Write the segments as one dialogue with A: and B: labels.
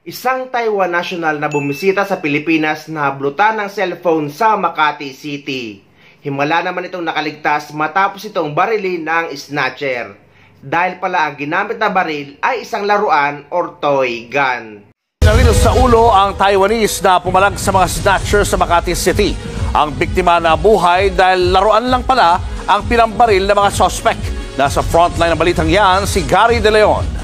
A: Isang Taiwan national na bumisita sa Pilipinas na hablutan ng cellphone sa Makati City. Himala naman itong nakaligtas matapos itong barilin ng snatcher. Dahil pala ang ginamit na baril ay isang laruan or toy gun.
B: Narito sa ulo ang Taiwanese na pumalag sa mga snatcher sa Makati City. Ang biktima na buhay dahil laruan lang pala ang pinambaril ng mga suspect. Nasa frontline ng balitang yan si Gary De Leon.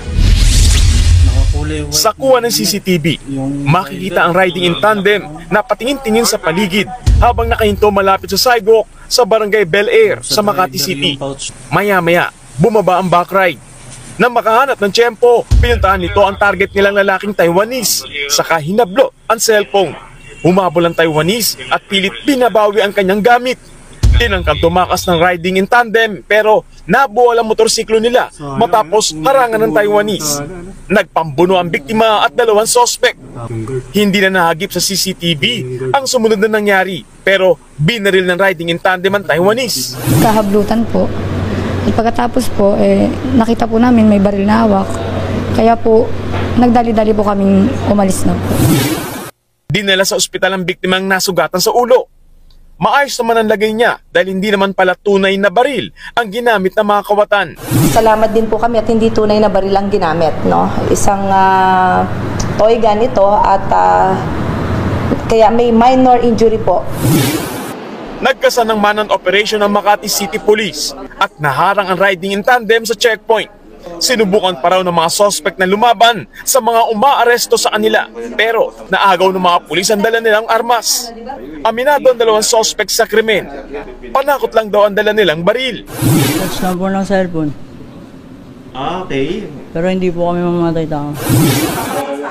C: Sa kuha ng CCTV, makikita ang riding in tandem na patingin-tingin sa paligid habang nakahinto malapit sa sidewalk sa barangay Bel Air sa Makati City. Maya-maya, bumaba ang backride. Nang makahanap ng tiyempo, pinuntahan nito ang target nilang lalaking Taiwanese, saka hinablo ang cellphone. Humabol ang Taiwanese at pilit binabawi ang kanyang gamit. Tinangkang tumakas ng riding in tandem pero nabuwal ang motorsiklo nila matapos harangan ng Taiwanese. Nagpambuno ang biktima at dalawang suspect. Hindi na nahagip sa CCTV ang sumunod na nangyari pero binaril ng riding in tandem ang Taiwanese.
D: Kahablutan po. At pagkatapos po, nakita po namin may baril na hawak. Kaya po, nagdali-dali po kaming umalis na po.
C: Dinala sa ospital ang biktimang nasugatan sa ulo. Maayos naman ang lagay niya dahil hindi naman pala tunay na baril ang ginamit ng mga kawatan.
E: Salamat din po kami at hindi tunay na baril ang ginamit. No? Isang toy gun ito at kaya may minor injury po.
C: Nagkasan ng man operation ng Makati City Police at naharang ang riding in tandem sa checkpoint. Sinubukan pa raw ng mga suspect na lumaban sa mga umaaresto sa kanila pero naagaw ng mga pulis ang dala nilang armas. Aminado ang dalawang suspect sa krimen. Panakot lang daw ang dala nilang baril.
F: Touch lang po ng cellphone.
G: Okay.
F: Pero hindi po kami mamamatay tao.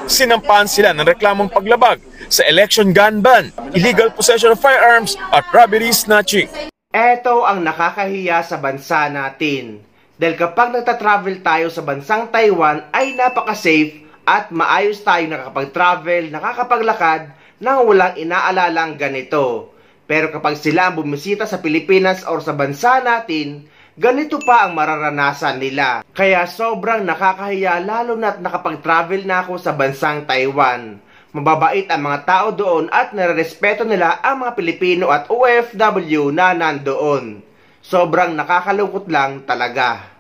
C: Sinampahan sila ng reklamong paglabag sa election gun ban, illegal possession of firearms at robbery snatching.
A: Ito ang nakakahiya sa bansa natin. Dahil kapag nagta-travel tayo sa bansang Taiwan ay napaka-safe at maayos tayo nakakapag-travel, nakakapaglakad nang walang inaalalang ganito. Pero kapag sila ang bumisita sa Pilipinas or sa bansa natin, ganito pa ang mararanasan nila. Kaya sobrang nakakahiya lalo na't nakapag-travel na ako sa bansang Taiwan. Mababait ang mga tao doon at nare-respeto nila ang mga Pilipino at OFW na nandoon. Sobrang nakakalungkot lang talaga.